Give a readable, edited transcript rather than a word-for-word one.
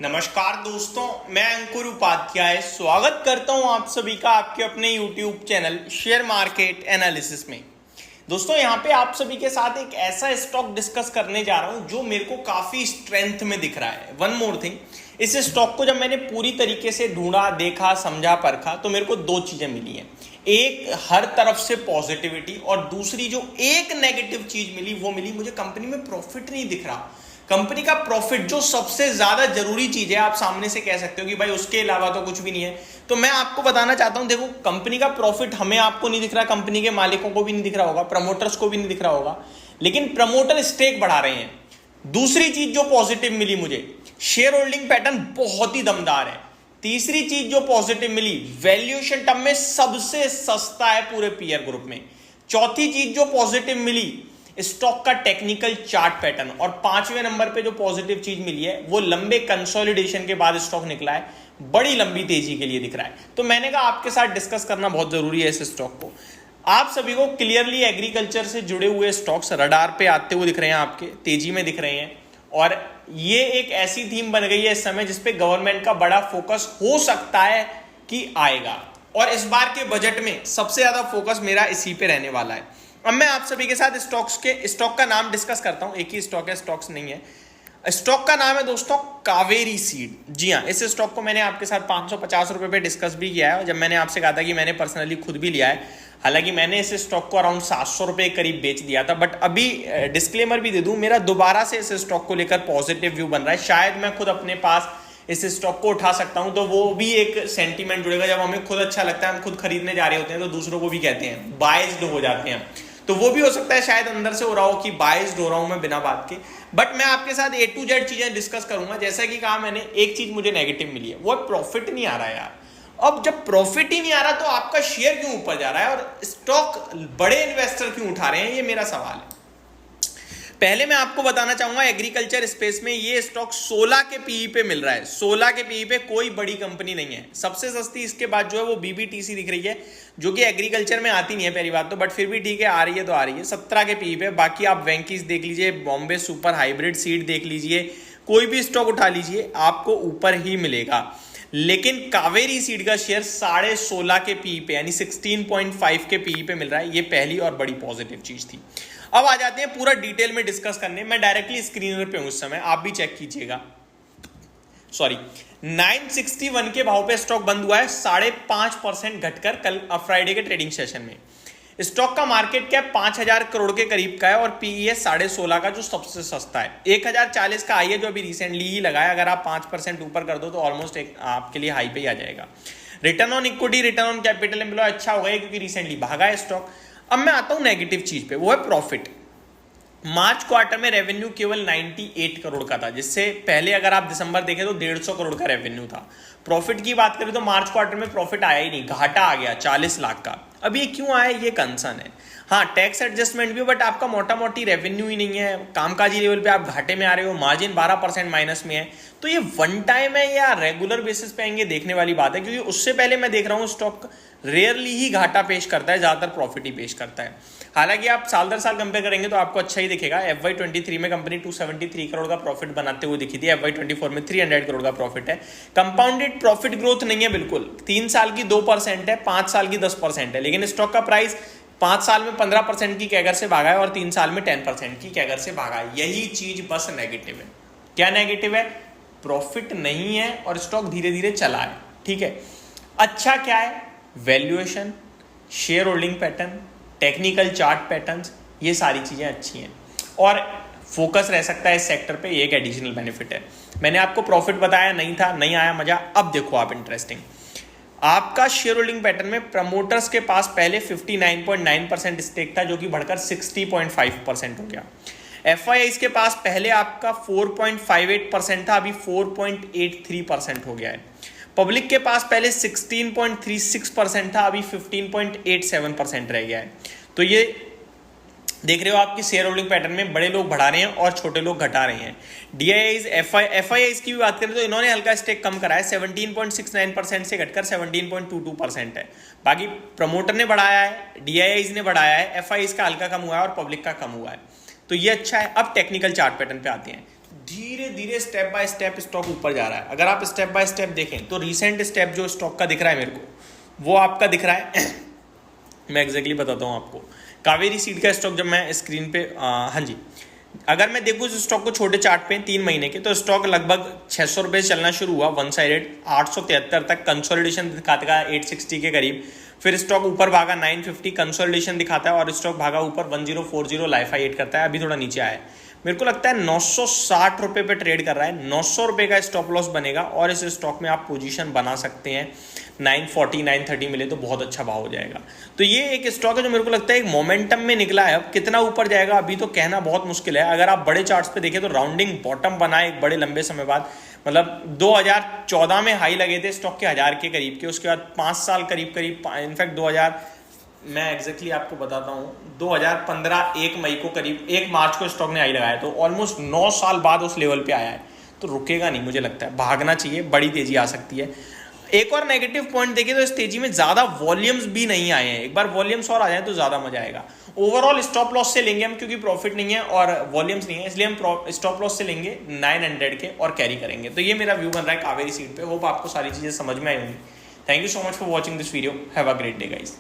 नमस्कार दोस्तों, मैं अंकुर उपाध्याय स्वागत करता हूं आप सभी का आपके अपने YouTube channel share market analysis में। दोस्तों यहां पे आप सभी के साथ एक ऐसा स्टॉक डिस्कस करने जा रहा हूं जो मेरे को काफी स्ट्रेंथ में दिख रहा है। वन मोर थिंग, इस स्टॉक को जब मैंने पूरी तरीके से ढूंढा, देखा, समझा, परखा तो मेरे को दो चीजें मिली हैं। एक हर तरफ से पॉजिटिविटी और दूसरी जो एक नेगेटिव चीज मिली वो मिली मुझे कंपनी में प्रॉफिट नहीं दिख रहा। कंपनी का प्रॉफिट जो सबसे ज्यादा जरूरी चीज है, आप सामने से कह सकते हो कि भाई उसके अलावा तो कुछ भी नहीं है। तो मैं आपको बताना चाहता हूं, देखो कंपनी का प्रॉफिट हमें आपको नहीं दिख रहा, कंपनी के मालिकों को भी नहीं दिख रहा होगा, प्रमोटर्स को भी नहीं दिख रहा होगा, लेकिन प्रमोटर स्टेक बढ़ा रहे हैं। दूसरी चीज जो पॉजिटिव मिली मुझे, शेयर होल्डिंग पैटर्न बहुत ही दमदार है। तीसरी चीज जो पॉजिटिव मिली, वैल्यूएशन टर्म में सबसे सस्ता है पूरे पीयर ग्रुप में। चौथी चीज जो पॉजिटिव मिली, स्टॉक का टेक्निकल चार्ट पैटर्न। और पांचवें नंबर पे जो पॉजिटिव चीज मिली है वो लंबे कंसोलिडेशन के बाद स्टॉक निकला है, बड़ी लंबी तेजी के लिए दिख रहा है। तो मैंने कहा आपके साथ डिस्कस करना बहुत जरूरी है इस स्टॉक को। आप सभी को क्लियरली एग्रीकल्चर से जुड़े हुए स्टॉक्स रडार पे आते हुए दिख रहे हैं, आपके तेजी में दिख रहे हैं। और ये एक ऐसी थीम बन गई है इस समय जिसपे गवर्नमेंट का बड़ा फोकस हो सकता है कि आएगा, और इस बार के बजट में सबसे ज्यादा फोकस मेरा इसी पे रहने वाला है। अब मैं आप सभी के साथ स्टॉक का नाम डिस्कस करता हूं। एक ही स्टॉक है, स्टॉक्स नहीं है। स्टॉक का नाम है दोस्तों कावेरी सीड। जी हाँ, इस स्टॉक को मैंने आपके साथ 550 रुपए पे डिस्कस भी किया है। जब मैंने आपसे कहा था कि मैंने पर्सनली खुद भी लिया है, हालांकि मैंने इस स्टॉक को अराउंड 700 रुपए करीब बेच दिया था। बट अभी डिस्क्लेमर भी दे दूं, मेरा दोबारा से इस स्टॉक को लेकर पॉजिटिव व्यू बन रहा है। शायद मैं खुद अपने पास इस स्टॉक को उठा सकता हूं, तो वो भी एक सेंटीमेंट जुड़ेगा। जब हमें खुद अच्छा लगता है, हम खुद खरीदने जा रहे होते हैं, तो दूसरों को भी कहते हैं, बायस्ड हो जाते हैं। तो वो भी हो सकता है शायद अंदर से हो रहा हो कि बायस्ड हो रहा हूं मैं बिना बात के। बट मैं आपके साथ A to Z चीजें डिस्कस करूंगा। जैसा कि कहा मैंने, एक चीज मुझे नेगेटिव मिली है, वो प्रॉफिट नहीं आ रहा है यार। अब जब प्रॉफिट ही नहीं आ रहा तो आपका शेयर क्यों ऊपर जा रहा है और स्टॉक बड़े इन्वेस्टर क्यों उठा रहे हैं, ये मेरा सवाल है। पहले मैं आपको बताना चाहूंगा, एग्रीकल्चर स्पेस में ये स्टॉक 16 के पीई पे मिल रहा है। 16 के पीई पे कोई बड़ी कंपनी नहीं है। सबसे सस्ती इसके बाद जो है वो बीबीटीसी दिख रही है, जो कि एग्रीकल्चर में आती नहीं है पहली बात तो, बट फिर भी ठीक है, आ रही है तो आ रही है 17 के पीई पे। बाकी आप वेंकीज देख लीजिए, बॉम्बे सुपर हाइब्रिड सीड देख लीजिए, कोई भी स्टॉक उठा लीजिए, आपको ऊपर ही मिलेगा। लेकिन कावेरी सीड का शेयर 16.5 के पीई पे यानी 16.5 के पीई पे मिल रहा है। ये पहली और बड़ी पॉजिटिव चीज थी। अब आ जाते हैं पूरा डिटेल में डिस्कस करने। मैं डायरेक्टली स्क्रीनर पे हूं इस समय, आप भी चेक कीजिएगा। सॉरी, 961 के भाव पे स्टॉक बंद हुआ है, 5.5% घटकर कल फ्राइडे के ट्रेडिंग सेशन में। स्टॉक का मार्केट कैप 5000 करोड़ के करीब का है और पीई है 16.5 का, जो सबसे सस्ता है। 1040 का आई है, जो अभी रिसेंटली ही लगाया। अगर आप 5% ऊपर कर दो तो ऑलमोस्ट आपके लिए हाई पे ही आ जाएगा। Return on equity, return on capital employ अच्छा हो गया क्योंकि रिसेंटली भागा है स्टॉक। अब मैं आता हूं नेगेटिव चीज पे, वो है प्रॉफिट। मार्च क्वार्टर में रेवेन्यू केवल 98 करोड़ का था, जिससे पहले अगर आप दिसंबर देखें तो 150 करोड़ का रेवेन्यू था। प्रॉफिट की बात करें तो मार्च क्वार्टर में प्रॉफिट आया ही नहीं, घाटा आ गया 40 लाख का। अब ये क्यों आया, ये कंसर्न है। हाँ, टैक्स एडजस्टमेंट भी, बट आपका मोटा मोटी रेवेन्यू ही नहीं है, कामकाजी लेवल पे आप घाटे में आ रहे हो, मार्जिन 12% माइनस में है। तो ये वन टाइम है या रेगुलर बेसिस पे आएंगे, देखने वाली बात है। क्योंकि उससे पहले मैं देख रहा हूँ स्टॉक रेयरली ही घाटा पेश करता है, ज्यादातर प्रॉफिट ही पेश करता है। हालांकि आप साल दर साल कंपेयर करेंगे तो आपको अच्छा ही दिखेगा। FY23 में कंपनी 273 करोड़ का प्रॉफिट बनाते हुए दिखी थी, FY24 में 300 करोड़ का प्रॉफिट है। कंपाउंडेड प्रॉफिट ग्रोथ नहीं है बिल्कुल, 3 साल की 2% है, 5 साल की 10% है। लेकिन स्टॉक का प्राइस 5 साल में 15% की कैगर से भागा है और 3 साल में 10% की कैगर से भागा है। यही चीज बस नेगेटिव है। क्या नेगेटिव है? प्रॉफिट नहीं है और स्टॉक धीरे धीरे चला है, ठीक है। अच्छा क्या है? Valuation, share holding pattern, technical chart patterns, ये सारी चीजें अच्छी हैं और फोकस रह सकता है इस सेक्टर पे। एक एडिशनल बेनिफिट है। मैंने आपको प्रॉफिट बताया, नहीं था, नहीं आया मजा। अब देखो आप, इंटरेस्टिंग, आपका शेयर होल्डिंग पैटर्न में प्रमोटर्स के पास पहले 59.9% स्टेक था, जो कि बढ़कर 60.5% हो गया। FIIs के पास पहले आपका 4.58% था, अभी 4.83% हो गया है। पब्लिक के पास पहले 16.36% था, अभी 15.87% रह गया है। तो ये देख रहे हो आपकी शेयर होल्डिंग पैटर्न में बड़े लोग बढ़ा रहे हैं और छोटे लोग घटा रहे हैं। DIIs, FIIs की भी बात करें तो इन्होंने हल्का स्टेक कम करा है, 17.69% से घटकर 17.22% है। बाकी प्रमोटर ने बढ़ाया है, DIIs ने बढ़ाया है, FIIs का हल्का कम हुआ है और पब्लिक का कम हुआ है। तो ये अच्छा है। अब टेक्निकल चार्ट पैटर्न पे आते हैं। धीरे धीरे स्टेप बाय स्टेप स्टॉक ऊपर जा रहा है। अगर आप स्टेप बाय स्टेप देखें तो रिसेंट स्टेप जो स्टॉक का दिख रहा है मेरे को, वो आपका दिख रहा है मैं एग्जैक्टली बताता हूँ आपको। कावेरी सीड का स्टॉक जब मैं स्क्रीन पे हाँ जी, अगर मैं देखूँ इस स्टॉक को छोटे चार्ट पे 3 महीने के, तो स्टॉक लगभग 600 रुपये चलना शुरू हुआ वन साइडेड, 873 तक कंसोलिडेशन दिखाता है 860 के करीब, फिर स्टॉक ऊपर भागा 950 कंसोलिडेशन दिखाता है, और स्टॉक भागा ऊपर 1040 लाइफ हाई 8 करता है, अभी थोड़ा नीचे आया है। मेरे को लगता है 960 रुपये पे ट्रेड कर रहा है, 900 रुपये का स्टॉप लॉस बनेगा और इस स्टॉक में आप पोजीशन बना सकते हैं। 940 930 मिले तो बहुत अच्छा भाव हो जाएगा। तो ये एक स्टॉक है जो मेरे को लगता है एक मोमेंटम में निकला है। अब कितना ऊपर जाएगा अभी तो कहना बहुत मुश्किल है। अगर आप बड़े चार्ट्स पे देखें तो राउंडिंग बॉटम बनाए एक बड़े लंबे समय बाद, मतलब 2014 में हाई लगे थे स्टॉक के 1000 के करीब के, उसके बाद 5 साल करीब इनफैक्ट 2000 मैं एग्जैक्टली आपको बताता हूँ 2015 1 मई को करीब 1 मार्च को स्टॉक ने हाई लगाया, तो ऑलमोस्ट 9 साल बाद उस लेवल पे आया है। तो रुकेगा नहीं, मुझे लगता है भागना चाहिए, बड़ी तेजी आ सकती है। एक और नेगेटिव पॉइंट देखिए तो इस तेजी में ज्यादा वॉल्यूम्स भी नहीं आए हैं। एक बार वॉल्यूम्स और आ जाए तो ज्यादा मजा आएगा। ओवरऑल स्टॉप लॉस से लेंगे हम, क्योंकि प्रॉफिट नहीं है और वॉल्यूम्स नहीं है, इसलिए हम स्टॉप लॉस से लेंगे 900 के और कैरी करेंगे। तो ये मेरा व्यू बन रहा है कावेरी सीड पे। होप आपको सारी चीजें समझ में आई होंगी। Thank you so much for watching this video. Have a great day guys.